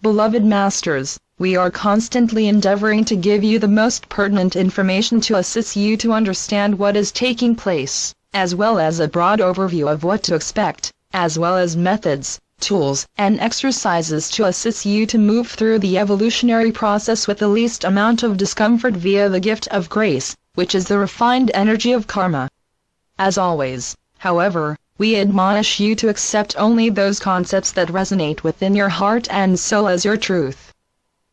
Beloved Masters, we are constantly endeavoring to give you the most pertinent information to assist you to understand what is taking place, as well as a broad overview of what to expect, as well as methods, tools, and exercises to assist you to move through the evolutionary process with the least amount of discomfort via the gift of grace, which is the refined energy of karma. As always, however, we admonish you to accept only those concepts that resonate within your heart and soul as your truth.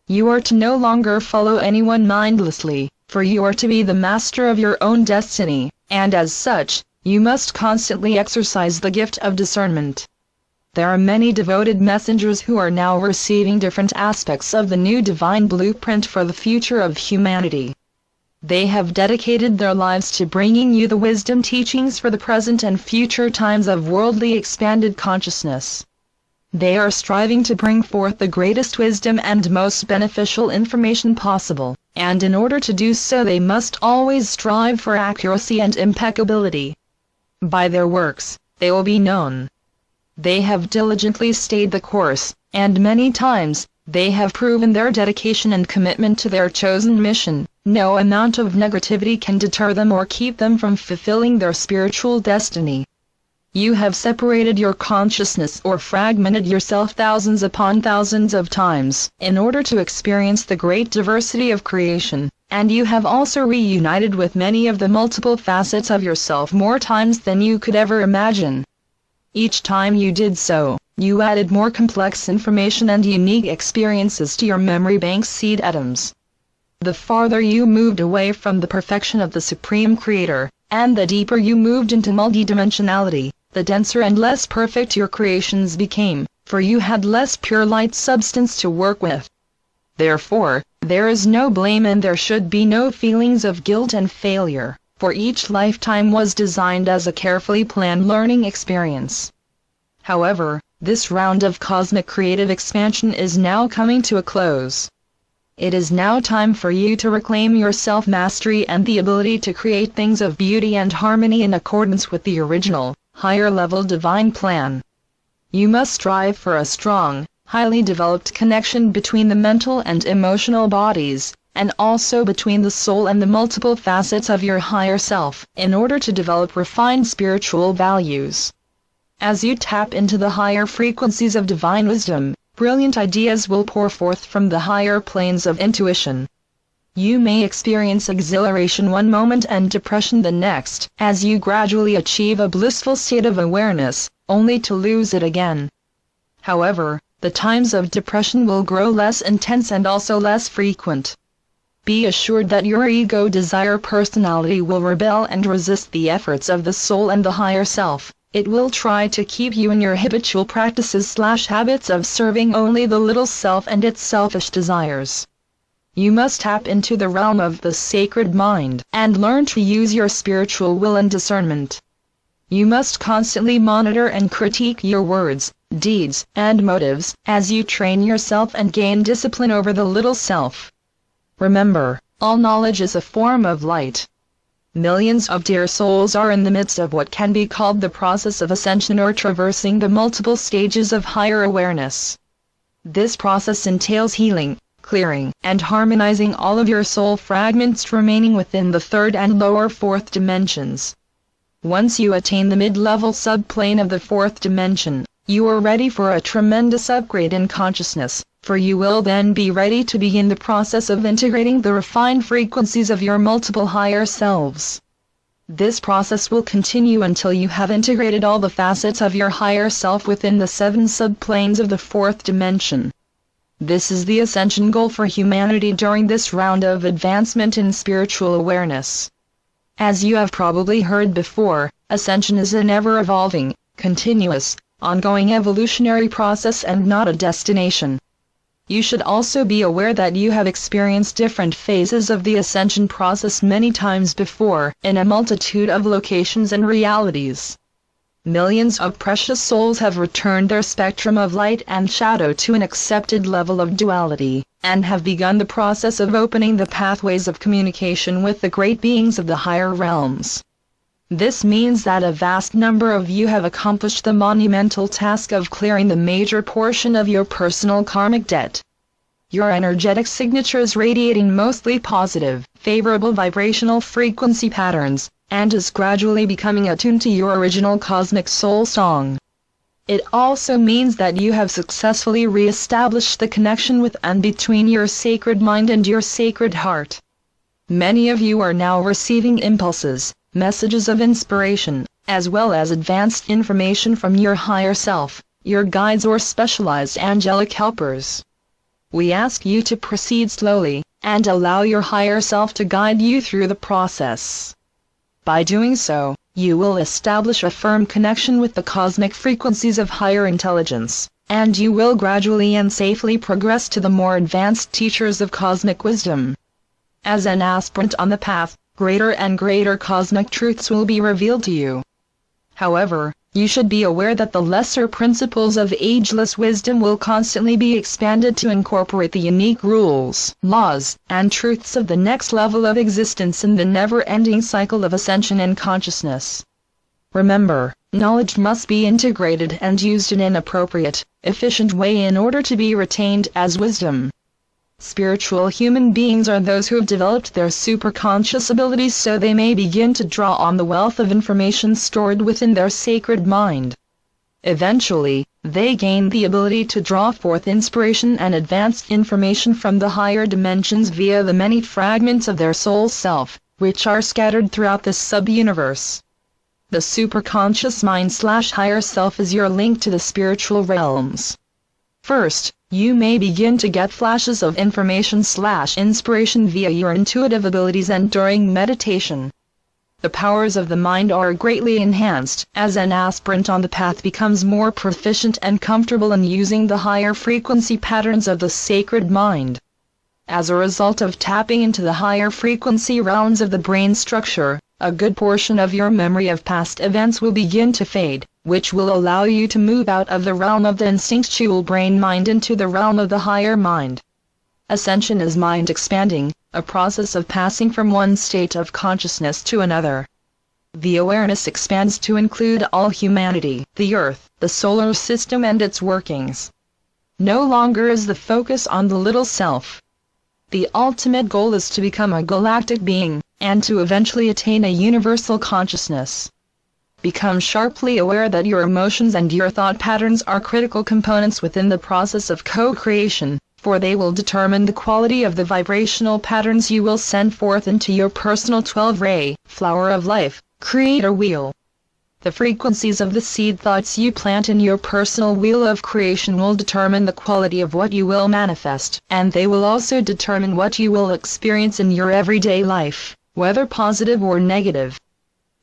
You are to no longer follow anyone mindlessly, for you are to be the master of your own destiny, and as such, you must constantly exercise the gift of discernment. There are many devoted messengers who are now receiving different aspects of the new divine blueprint for the future of humanity. They have dedicated their lives to bringing you the wisdom teachings for the present and future times of worldly expanded consciousness. They are striving to bring forth the greatest wisdom and most beneficial information possible, and in order to do so they must always strive for accuracy and impeccability. By their works, they will be known. They have diligently stayed the course, and many times, they have proven their dedication and commitment to their chosen mission. No amount of negativity can deter them or keep them from fulfilling their spiritual destiny. You have separated your consciousness or fragmented yourself thousands upon thousands of times in order to experience the great diversity of creation, and you have also reunited with many of the multiple facets of yourself more times than you could ever imagine. Each time you did so, you added more complex information and unique experiences to your memory bank's seed atoms. The farther you moved away from the perfection of the Supreme Creator, and the deeper you moved into multidimensionality, the denser and less perfect your creations became, for you had less pure light substance to work with. Therefore, there is no blame and there should be no feelings of guilt and failure, for each lifetime was designed as a carefully planned learning experience. However, this round of cosmic creative expansion is now coming to a close. It is now time for you to reclaim your self-mastery and the ability to create things of beauty and harmony in accordance with the original, higher-level divine plan. You must strive for a strong, highly developed connection between the mental and emotional bodies, and also between the soul and the multiple facets of your higher self, in order to develop refined spiritual values. As you tap into the higher frequencies of divine wisdom, brilliant ideas will pour forth from the higher planes of intuition. You may experience exhilaration one moment and depression the next, as you gradually achieve a blissful state of awareness, only to lose it again. However, the times of depression will grow less intense and also less frequent. Be assured that your ego desire personality will rebel and resist the efforts of the soul and the higher self. It will try to keep you in your habitual practices/habits of serving only the little self and its selfish desires. You must tap into the realm of the sacred mind and learn to use your spiritual will and discernment. You must constantly monitor and critique your words, deeds, and motives as you train yourself and gain discipline over the little self. Remember, all knowledge is a form of light. Millions of dear souls are in the midst of what can be called the process of ascension or traversing the multiple stages of higher awareness. This process entails healing, clearing, and harmonizing all of your soul fragments remaining within the third and lower fourth dimensions. Once you attain the mid-level subplane of the fourth dimension, you are ready for a tremendous upgrade in consciousness, for you will then be ready to begin the process of integrating the refined frequencies of your multiple higher selves. This process will continue until you have integrated all the facets of your higher self within the 7 subplanes of the fourth dimension. This is the ascension goal for humanity during this round of advancement in spiritual awareness. As you have probably heard before, ascension is an ever-evolving, continuous, ongoing evolutionary process and not a destination. You should also be aware that you have experienced different phases of the ascension process many times before, in a multitude of locations and realities. Millions of precious souls have returned their spectrum of light and shadow to an accepted level of duality, and have begun the process of opening the pathways of communication with the great beings of the higher realms. This means that a vast number of you have accomplished the monumental task of clearing the major portion of your personal karmic debt. Your energetic signature is radiating mostly positive, favorable vibrational frequency patterns, and is gradually becoming attuned to your original cosmic soul song. It also means that you have successfully re-established the connection with and between your sacred mind and your sacred heart. Many of you are now receiving impulses, messages of inspiration, as well as advanced information from your higher self, your guides or specialized angelic helpers. We ask you to proceed slowly, and allow your higher self to guide you through the process. By doing so, you will establish a firm connection with the cosmic frequencies of higher intelligence, and you will gradually and safely progress to the more advanced teachers of cosmic wisdom. As an aspirant on the path, greater and greater cosmic truths will be revealed to you. However, you should be aware that the lesser principles of ageless wisdom will constantly be expanded to incorporate the unique rules, laws, and truths of the next level of existence in the never-ending cycle of ascension and consciousness. Remember, knowledge must be integrated and used in an appropriate, efficient way in order to be retained as wisdom. Spiritual human beings are those who have developed their superconscious abilities so they may begin to draw on the wealth of information stored within their sacred mind. Eventually, they gain the ability to draw forth inspiration and advanced information from the higher dimensions via the many fragments of their soul self, which are scattered throughout the sub-universe. The superconscious mind/higher self is your link to the spiritual realms. First, you may begin to get flashes of information/inspiration via your intuitive abilities and during meditation. The powers of the mind are greatly enhanced as an aspirant on the path becomes more proficient and comfortable in using the higher frequency patterns of the sacred mind. As a result of tapping into the higher frequency realms of the brain structure, a good portion of your memory of past events will begin to fade, which will allow you to move out of the realm of the instinctual brain mind into the realm of the higher mind. Ascension is mind expanding, a process of passing from one state of consciousness to another. The awareness expands to include all humanity, the earth, the solar system and its workings. No longer is the focus on the little self. The ultimate goal is to become a galactic being, and to eventually attain a universal consciousness. Become sharply aware that your emotions and your thought patterns are critical components within the process of co-creation, for they will determine the quality of the vibrational patterns you will send forth into your personal 12-ray, flower of life, creator wheel. The frequencies of the seed thoughts you plant in your personal wheel of creation will determine the quality of what you will manifest, and they will also determine what you will experience in your everyday life, whether positive or negative.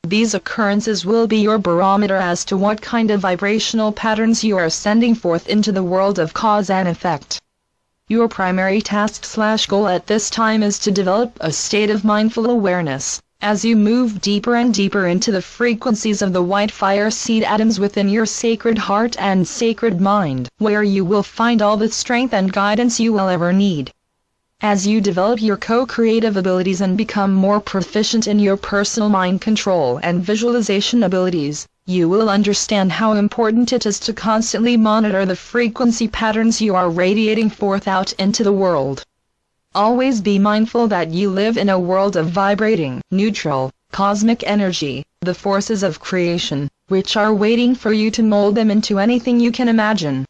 These occurrences will be your barometer as to what kind of vibrational patterns you are sending forth into the world of cause and effect. Your primary task/goal at this time is to develop a state of mindful awareness, as you move deeper and deeper into the frequencies of the white fire seed atoms within your sacred heart and sacred mind, where you will find all the strength and guidance you will ever need. As you develop your co-creative abilities and become more proficient in your personal mind control and visualization abilities, you will understand how important it is to constantly monitor the frequency patterns you are radiating forth out into the world. Always be mindful that you live in a world of vibrating, neutral, cosmic energy, the forces of creation, which are waiting for you to mold them into anything you can imagine.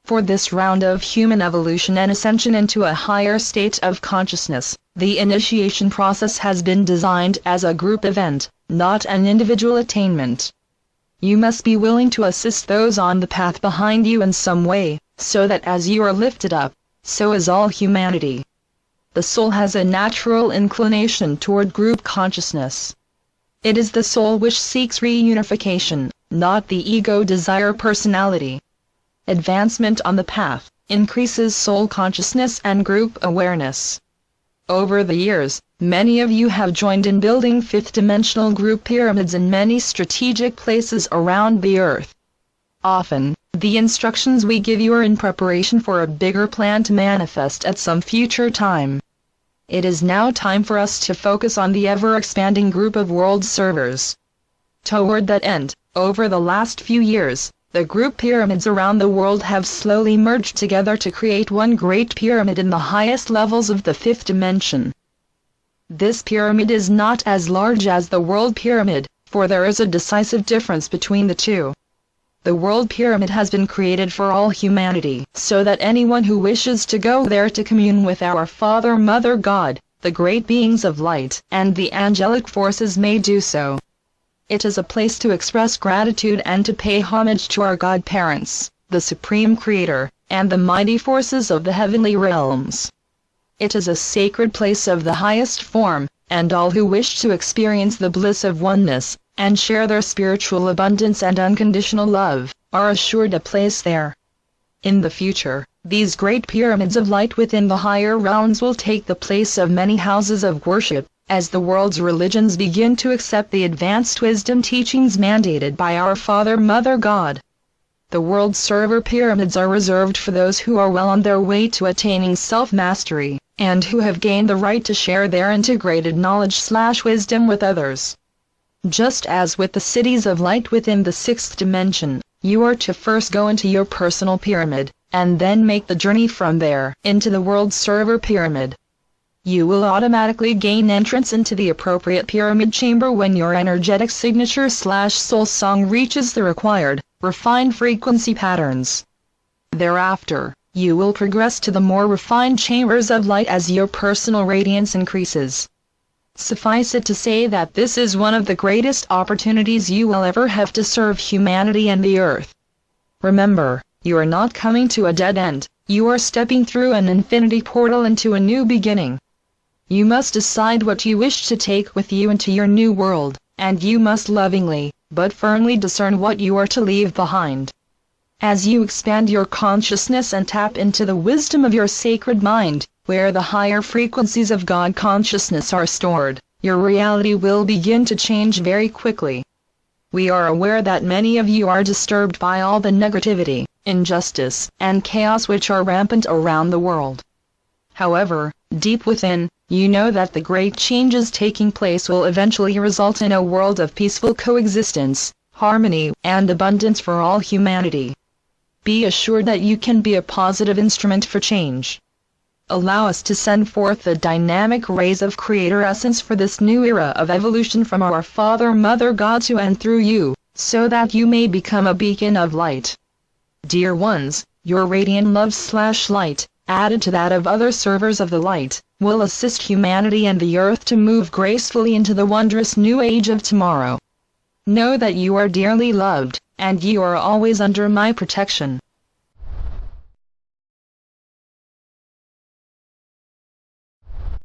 For this round of human evolution and ascension into a higher state of consciousness, the initiation process has been designed as a group event, not an individual attainment. You must be willing to assist those on the path behind you in some way, so that as you are lifted up, so is all humanity. The soul has a natural inclination toward group consciousness. It is the soul which seeks reunification, not the ego desire personality. Advancement on the path increases soul consciousness and group awareness. Over the years, many of you have joined in building fifth-dimensional group pyramids in many strategic places around the earth. Often, the instructions we give you are in preparation for a bigger plan to manifest at some future time. It is now time for us to focus on the ever-expanding group of world servers. Toward that end, over the last few years, the group pyramids around the world have slowly merged together to create one great pyramid in the highest levels of the fifth dimension. This pyramid is not as large as the world pyramid, for there is a decisive difference between the two. The world pyramid has been created for all humanity, so that anyone who wishes to go there to commune with our Father, Mother God, the great beings of light, and the angelic forces may do so. It is a place to express gratitude and to pay homage to our godparents, the Supreme Creator, and the mighty forces of the heavenly realms. It is a sacred place of the highest form, and all who wish to experience the bliss of oneness, and share their spiritual abundance and unconditional love, are assured a place there. In the future, these great pyramids of light within the higher realms will take the place of many houses of worship, as the world's religions begin to accept the advanced wisdom teachings mandated by our Father, Mother God. The world server pyramids are reserved for those who are well on their way to attaining self-mastery, and who have gained the right to share their integrated knowledge/wisdom with others. Just as with the cities of light within the sixth dimension, you are to first go into your personal pyramid, and then make the journey from there into the world server pyramid. You will automatically gain entrance into the appropriate pyramid chamber when your energetic signature/soul song reaches the required, refined frequency patterns. Thereafter, you will progress to the more refined chambers of light as your personal radiance increases. Suffice it to say that this is one of the greatest opportunities you will ever have to serve humanity and the earth. Remember, you are not coming to a dead end, you are stepping through an infinity portal into a new beginning. You must decide what you wish to take with you into your new world, and you must lovingly, but firmly discern what you are to leave behind. As you expand your consciousness and tap into the wisdom of your sacred mind, where the higher frequencies of God consciousness are stored, your reality will begin to change very quickly. We are aware that many of you are disturbed by all the negativity, injustice, and chaos which are rampant around the world. However, deep within, you know that the great changes taking place will eventually result in a world of peaceful coexistence, harmony, and abundance for all humanity. Be assured that you can be a positive instrument for change. Allow us to send forth the dynamic rays of Creator Essence for this new era of evolution from our Father, Mother God to and through you, so that you may become a beacon of light. Dear ones, your radiant love/light, added to that of other servers of the light, will assist humanity and the earth to move gracefully into the wondrous new age of tomorrow. Know that you are dearly loved, and you are always under my protection.